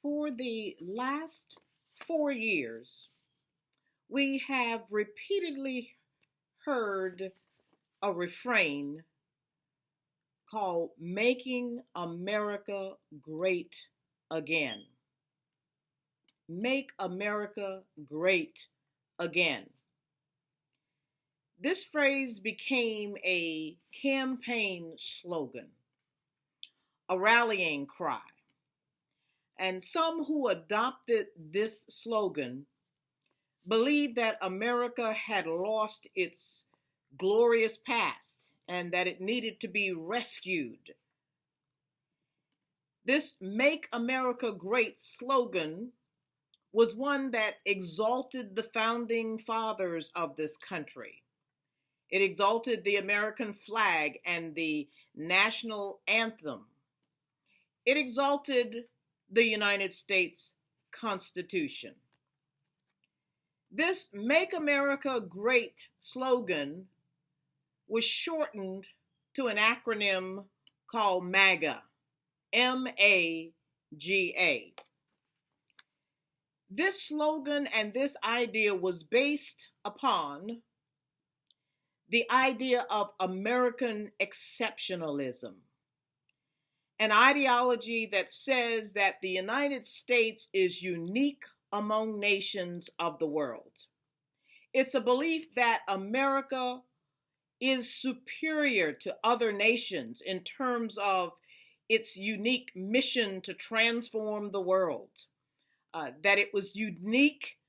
For the last 4 years, we have repeatedly heard a refrain called Making America Great Again. Make America Great Again. This phrase became a campaign slogan, a rallying cry. And some who adopted this slogan believed that America had lost its glorious past and that it needed to be rescued. This Make America Great slogan was one that exalted the founding fathers of this country. It exalted the American flag and the national anthem. It exalted the United States Constitution. This Make America Great slogan was shortened to an acronym called Maga, M-A-G-A. This slogan and this idea was based upon the idea of American exceptionalism, an ideology that says that the United States is unique among nations of the world. It's a belief that America is superior to other nations in terms of its unique mission to transform the world, that it was unique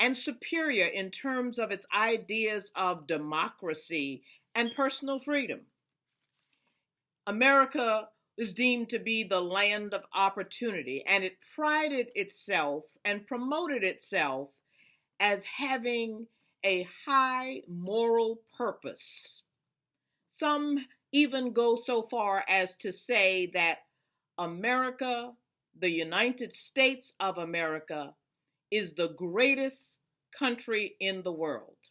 and superior in terms of its ideas of democracy and personal freedom. America was deemed to be the land of opportunity, and it prided itself and promoted itself as having a high moral purpose. Some even go so far as to say that America, the United States of America, is the greatest country in the world.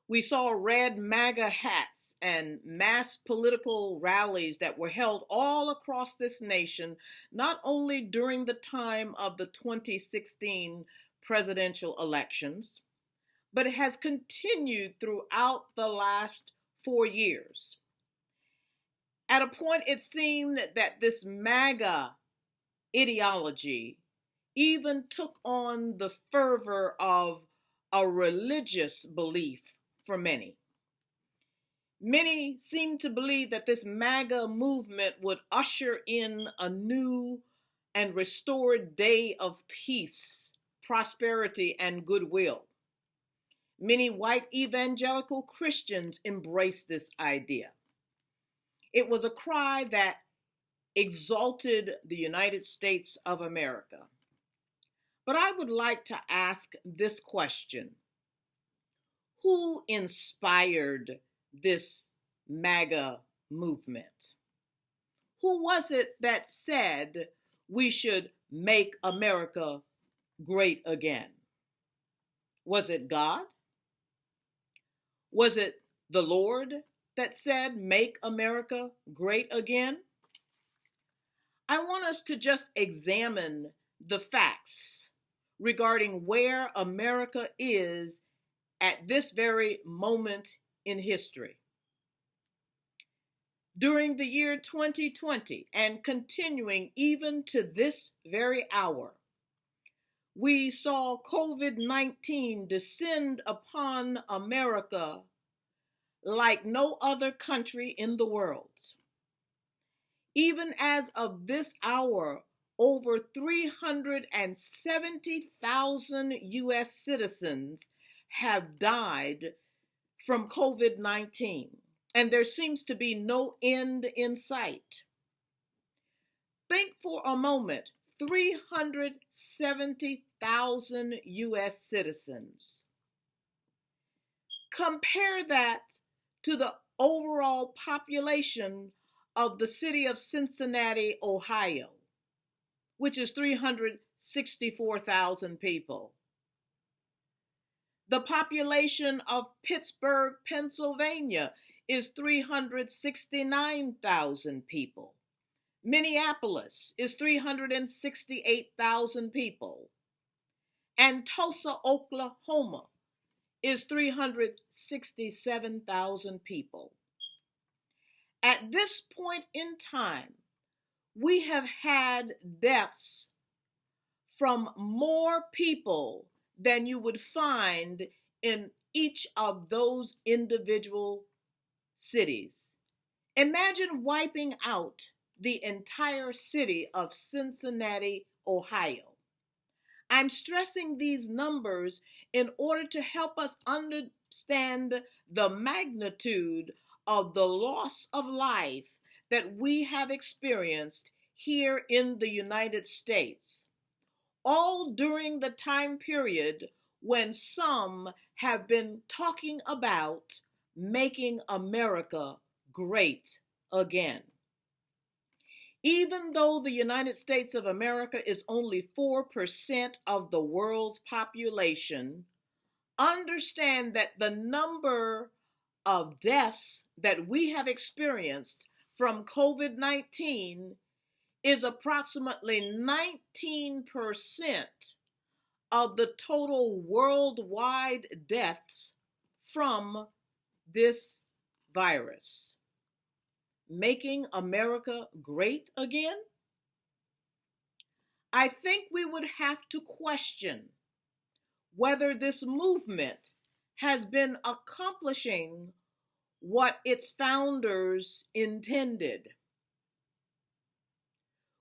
We saw red MAGA hats and mass political rallies that were held all across this nation, not only during the time of the 2016 presidential elections, but it has continued throughout the last 4 years. At a point, it seemed that this MAGA ideology even took on the fervor of a religious belief for many. Many seem to believe that this MAGA movement would usher in a new and restored day of peace, prosperity, and goodwill. Many white evangelical Christians embraced this idea. It was a cry that exalted the United States of America. But I would like to ask this question: who inspired this MAGA movement? Who was it that said we should make America great again? Was it God? Was it the Lord that said, make America great again? I want us to just examine the facts regarding where America is at this very moment in history. During the year 2020 and continuing even to this very hour, we saw COVID-19 descend upon America like no other country in the world. Even as of this hour, over 370,000 U.S. citizens have died from COVID-19, and there seems to be no end in sight. Think for a moment, 370,000 U.S. citizens. Compare that to the overall population of the city of Cincinnati, Ohio, which is 364,000 people. The population of Pittsburgh, Pennsylvania is 369,000 people. Minneapolis is 368,000 people. And Tulsa, Oklahoma is 367,000 people. At this point in time, we have had deaths from more people than you would find in each of those individual cities. Imagine wiping out the entire city of Cincinnati, Ohio. I'm stressing these numbers in order to help us understand the magnitude of the loss of life that we have experienced here in the United States, all during the time period when some have been talking about making America great again. Even though the United States of America is only 4% of the world's population, understand that the number of deaths that we have experienced from COVID-19 is approximately 19% of the total worldwide deaths from this virus. Making America great again? I think we would have to question whether this movement has been accomplishing what its founders intended.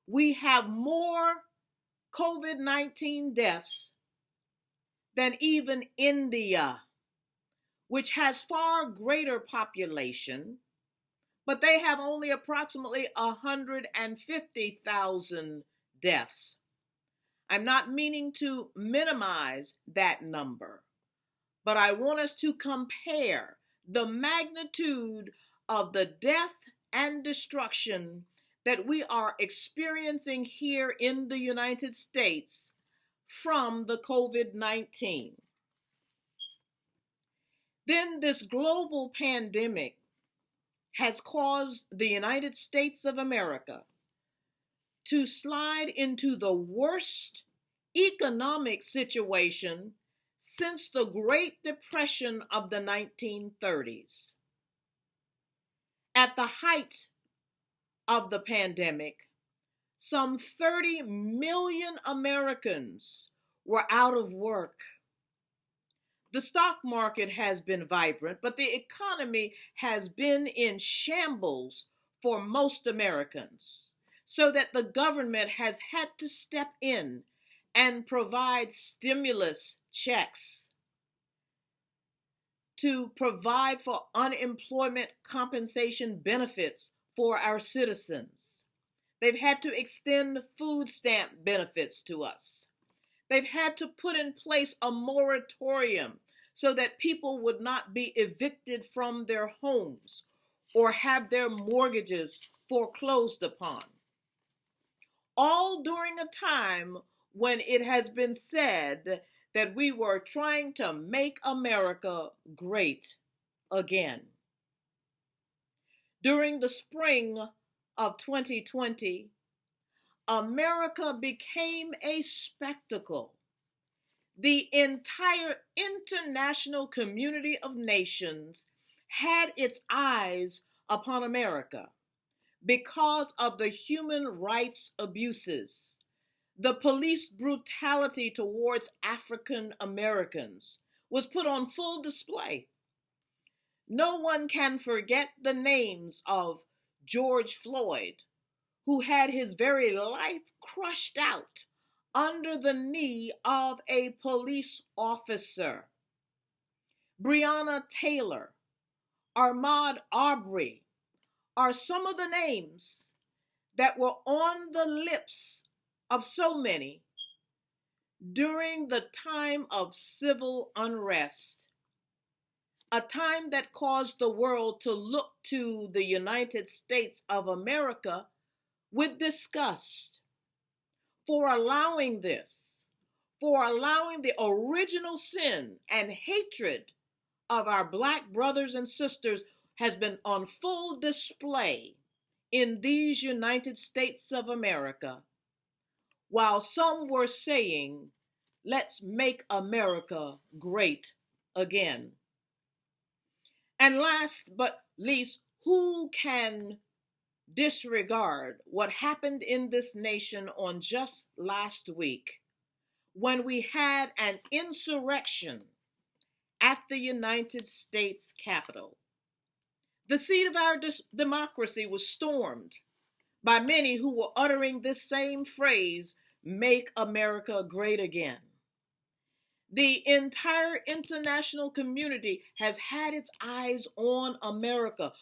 We have more COVID-19 deaths than even India, which has far greater population, but they have only approximately 150,000 deaths. I'm not meaning to minimize that number, but I want us to compare the magnitude of the death and destruction that we are experiencing here in the United States from the COVID-19. Then this global pandemic has caused the United States of America to slide into the worst economic situation since the Great Depression of the 1930s. At the height of the pandemic, some 30 million Americans were out of work. The stock market has been vibrant, but the economy has been in shambles for most Americans, so that the government has had to step in and provide stimulus checks to provide for unemployment compensation benefits for our citizens. They've had to extend food stamp benefits to us. They've had to put in place a moratorium so that people would not be evicted from their homes or have their mortgages foreclosed upon. All during a time when it has been said that we were trying to make America great again. During the spring of 2020, America became a spectacle. The entire international community of nations had its eyes upon America because of the human rights abuses, the police brutality towards African Americans was put on full display. No one can forget the names of George Floyd, who had his very life crushed out under the knee of a police officer. Breonna Taylor, Ahmaud Arbery are some of the names that were on the lips of so many during the time of civil unrest, a time that caused the world to look to the United States of America with disgust for allowing this, for allowing the original sin and hatred of our Black brothers and sisters has been on full display in these United States of America, while some were saying, "Let's make America great again." And last but least, who can disregard what happened in this nation on just last week when we had an insurrection at the United States Capitol? The seat of our democracy was stormed by many who were uttering this same phrase, "Make America great again." The entire international community has had its eyes on America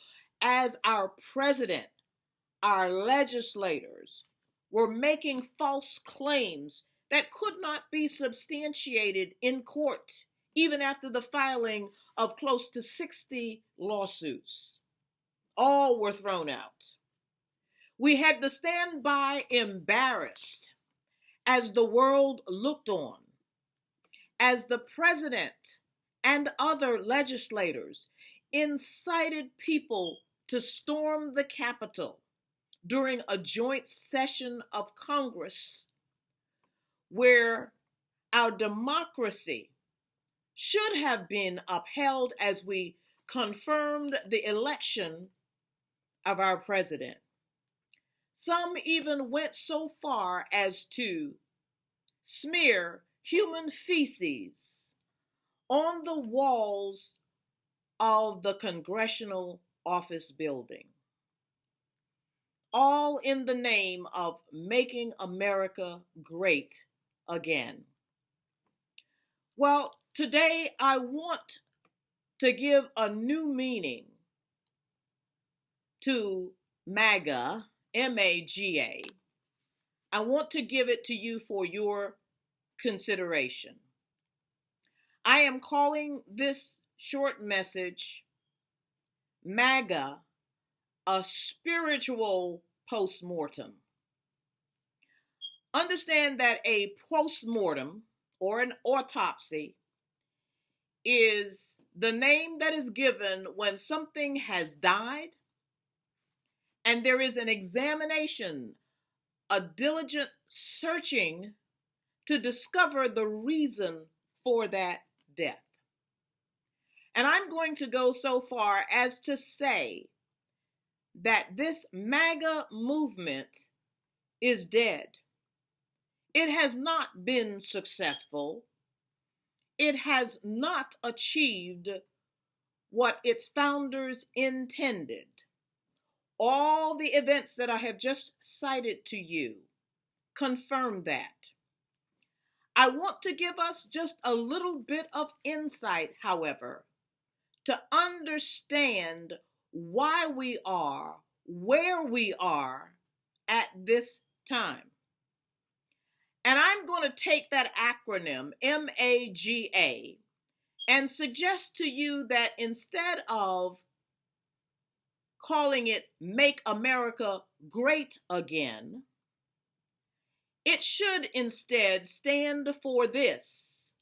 as our president, our legislators were making false claims that could not be substantiated in court, even after the filing of close to 60 lawsuits. All were thrown out. We had to stand by embarrassed as the world looked on, as the president and other legislators incited people to storm the Capitol during a joint session of Congress where our democracy should have been upheld as we confirmed the election of our president. Some even went so far as to smear human feces on the walls of the Congressional Office Building, all in the name of making America great again. Well, today I want to give a new meaning to MAGA, M-A-G-A. I want to give it to you for your consideration. I am calling this short message MAGA, a spiritual postmortem. Understand that a postmortem or an autopsy is the name that is given when something has died and there is an examination, a diligent searching to discover the reason for that death. And I'm going to go so far as to say that this MAGA movement is dead. It has not been successful. It has not achieved what its founders intended. All the events that I have just cited to you confirm that. I want to give us just a little bit of insight, however, to understand why we are where we are at this time. And I'm going to take that acronym, MAGA, and suggest to you that instead of calling it Make America Great Again, it should instead stand for this: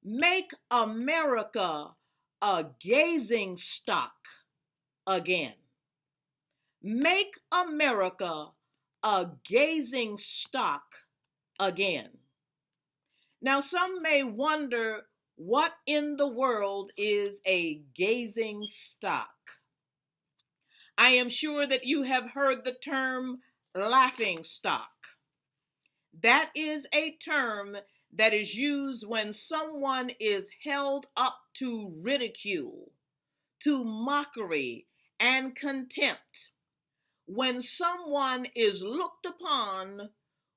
Make America a gazing stock again. Make America a gazing stock again. Now, some may wonder, what in the world is a gazing stock? I am sure that you have heard the term laughing stock. That is a term that is used when someone is held up to ridicule, to mockery and contempt. When someone is looked upon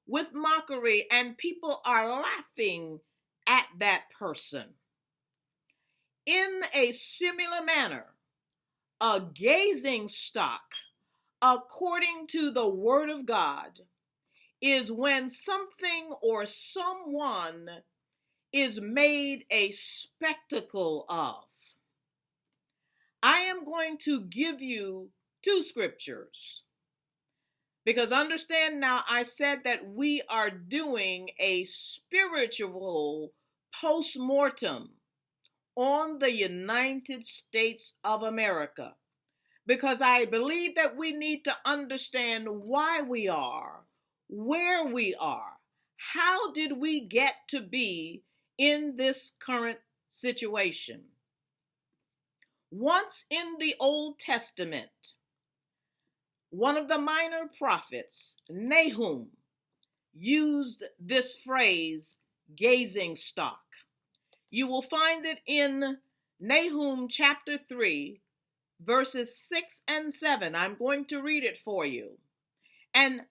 with mockery and people are laughing at that person. In a similar manner, a gazing stock, according to the Word of God, is when something or someone is made a spectacle of. I am going to give you two scriptures, because understand now, I said that we are doing a spiritual postmortem on the United States of America, because I believe that we need to understand why we are, where we are. How did we get to be in this current situation? Once in the Old Testament, one of the minor prophets, Nahum, used this phrase, gazing stock. You will find it in Nahum chapter 3, verses 6 and 7. I'm going to read it for you. And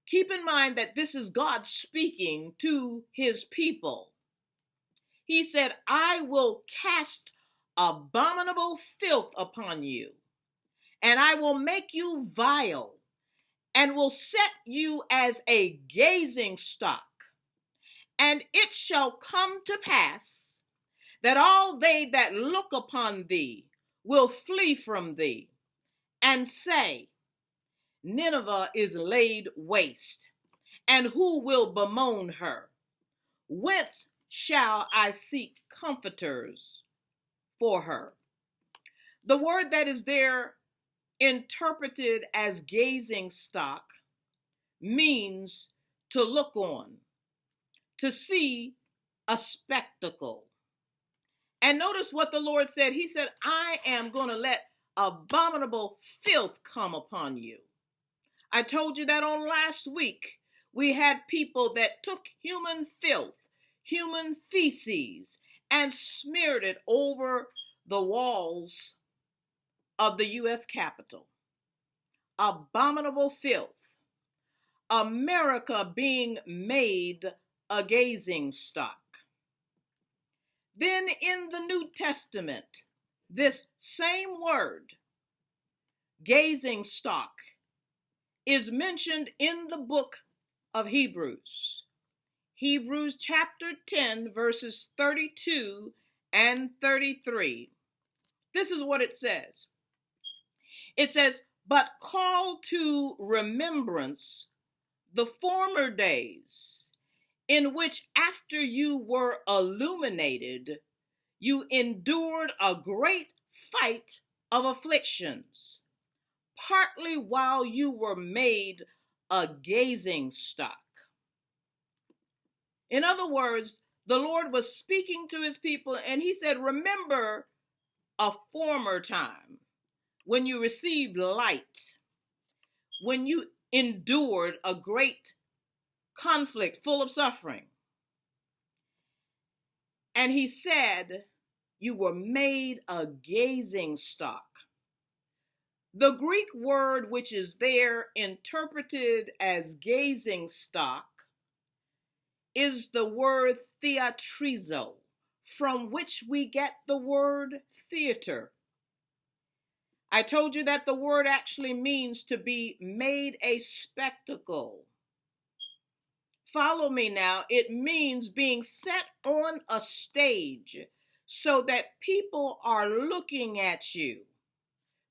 keep in mind that this is God speaking to his people. He said, I will cast abominable filth upon you, and I will make you vile, and will set you as a gazing stock. And it shall come to pass that all they that look upon thee will flee from thee, and say, Nineveh is laid waste, and who will bemoan her? Whence shall I seek comforters for her? The word that is there interpreted as gazing stock means to look on, to see a spectacle. And notice what the Lord said. He said, I am going to let abominable filth come upon you. I told you that on last week. We had people that took human filth, human feces, and smeared it over the walls of the U.S. Capitol. Abominable filth. America being made a gazing stock. Then in the New Testament, this same word, gazing stock, is mentioned in the book of Hebrews. Hebrews chapter 10, verses 32 and 33. This is what it says. It says, but call to remembrance the former days, in which after you were illuminated, you endured a great fight of afflictions, partly while you were made a gazing stock. In other words, the Lord was speaking to his people, and he said, remember a former time when you received light, when you endured a great conflict full of suffering. And he said, you were made a gazing stock. The Greek word which is there interpreted as gazing stock is the word theatrizo, from which we get the word theater. I told you that the word actually means to be made a spectacle. Follow me now. It means being set on a stage so that people are looking at you.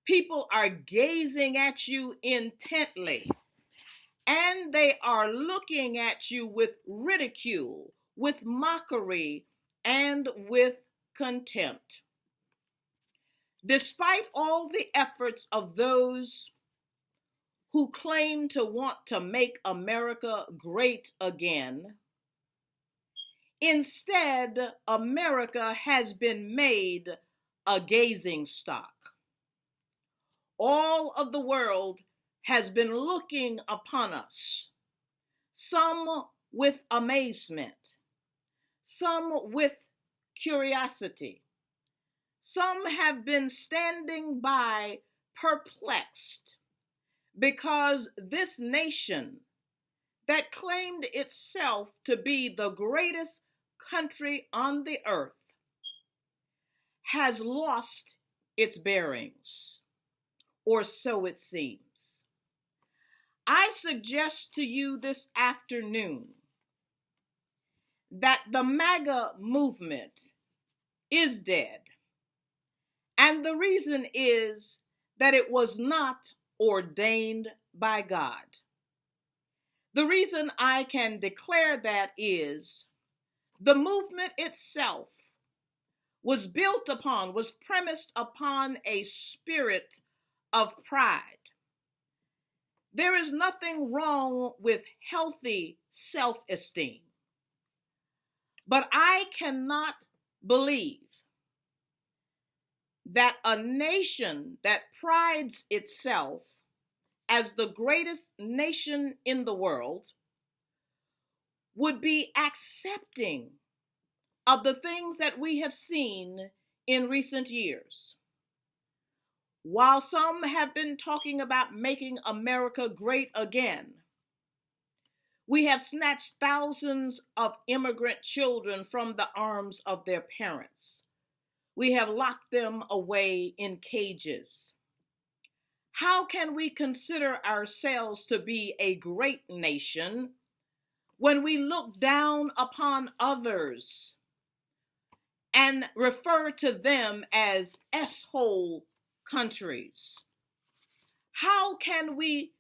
People are gazing at you intently. And they are looking at you with ridicule, with mockery, and with contempt. Despite all the efforts of those who claim to want to make America great again, instead, America has been made a gazing stock. All of the world has been looking upon us, some with amazement, some with curiosity. Some have been standing by perplexed because this nation that claimed itself to be the greatest country on the earth has lost its bearings, or so it seems. I suggest to you this afternoon that the Maga movement is dead. And the reason is that it was not ordained by God. The reason I can declare that is the movement itself was premised upon a spirit of pride. There is nothing wrong with healthy self-esteem, but I cannot believe that a nation that prides itself as the greatest nation in the world would be accepting of the things that we have seen in recent years. While some have been talking about making America great again, we have snatched thousands of immigrant children from the arms of their parents. We have locked them away in cages. How can we consider ourselves to be a great nation when we look down upon others and refer to them as S-hole countries? How can we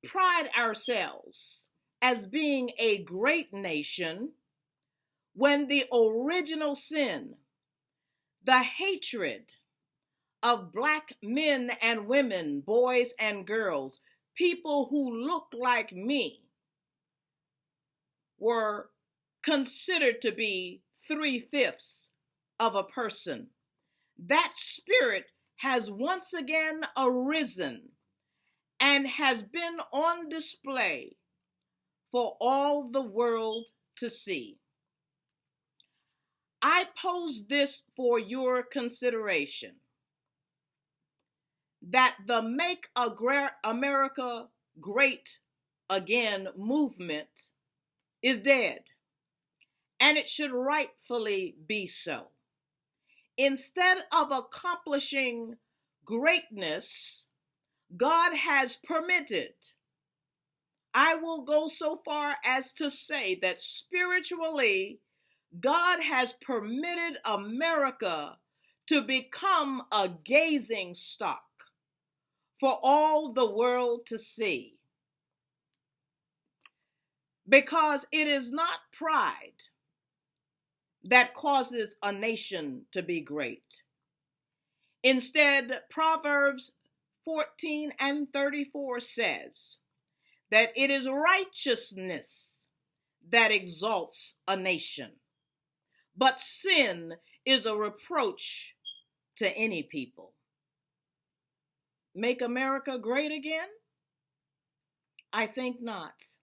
pride ourselves as being a great nation when the original sin, the hatred of Black men and women, boys and girls, people who look like me, were considered to be 3/5 of a person? That spirit has once again arisen and has been on display for all the world to see. I pose this for your consideration, that the Make America Great Again movement is dead, and it should rightfully be so. Instead of accomplishing greatness, God has permitted, I will go so far as to say that spiritually, God has permitted America to become a gazing stock for all the world to see. Because it is not pride that causes a nation to be great. Instead, Proverbs 14:34 says that it is righteousness that exalts a nation, but sin is a reproach to any people. Make America great again? I think not.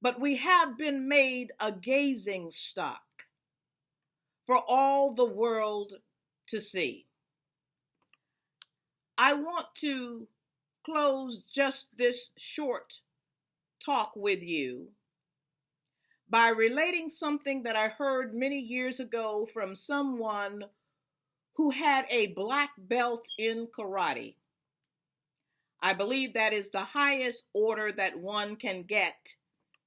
But we have been made a gazing stock for all the world to see. I want to close just this short talk with you by relating something that I heard many years ago from someone who had a black belt in karate. I believe that is the highest order that one can get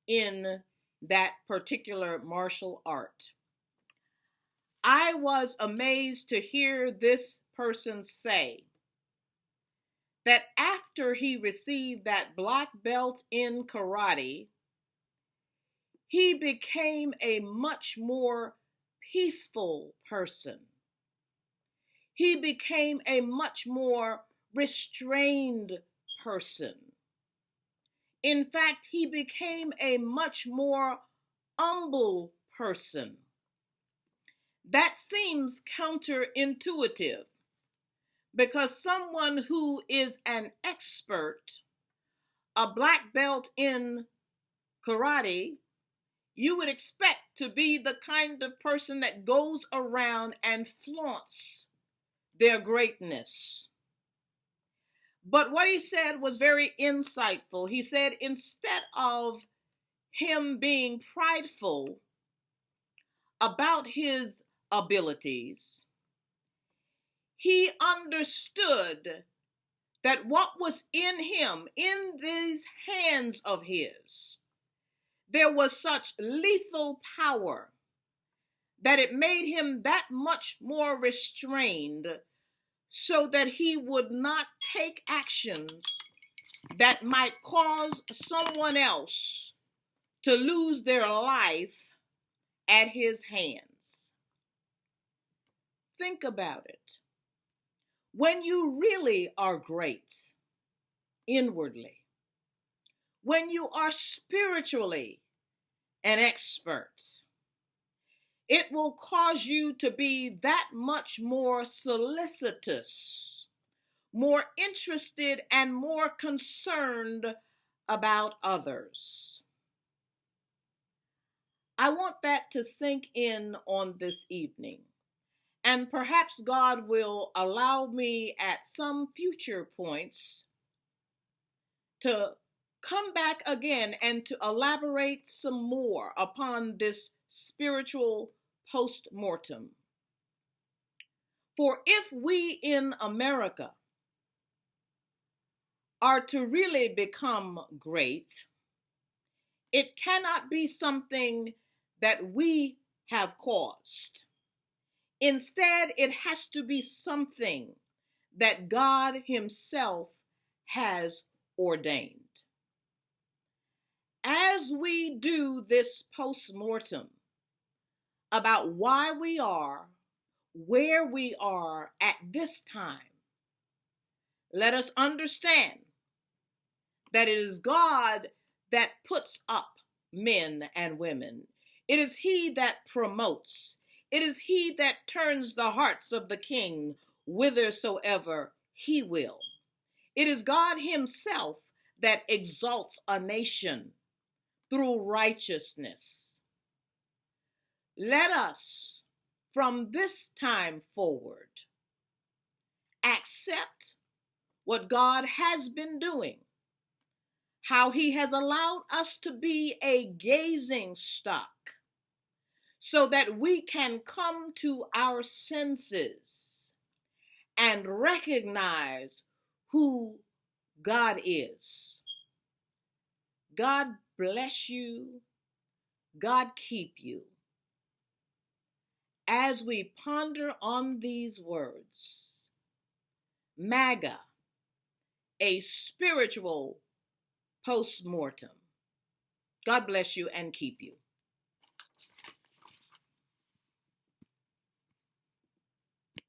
in that particular martial art. I was amazed to hear this person say that after he received that black belt in karate, he became a much more peaceful person. He became a much more restrained person. In fact, he became a much more humble person. That seems counterintuitive, because someone who is an expert, a black belt in karate, you would expect to be the kind of person that goes around and flaunts their greatness. But what he said was very insightful. He said instead of him being prideful about his abilities, he understood that what was in him, in these hands of his, there was such lethal power that it made him that much more restrained, so that he would not take actions that might cause someone else to lose their life at his hands. Think about it. when you really are great inwardly, when you are spiritually an expert, it will cause you to be that much more solicitous, more interested, and more concerned about others. I want that to sink in on this evening. And perhaps God will allow me at some future points to come back again and to elaborate some more upon this spiritual postmortem. For if we in America are to really become great, it cannot be something that we have caused. Instead, it has to be something that God Himself has ordained. As we do this postmortem about why we are where we are at this time, let us understand that it is God that puts up men and women. It is He that promotes. It is He that turns the hearts of the king whithersoever He will. It is God Himself that exalts a nation through righteousness. Let us, from this time forward, accept what God has been doing, how He has allowed us to be a gazing stock, so that we can come to our senses and recognize who God is. God bless you. God keep you. As we ponder on these words, Maga, a spiritual postmortem. God bless you and keep you.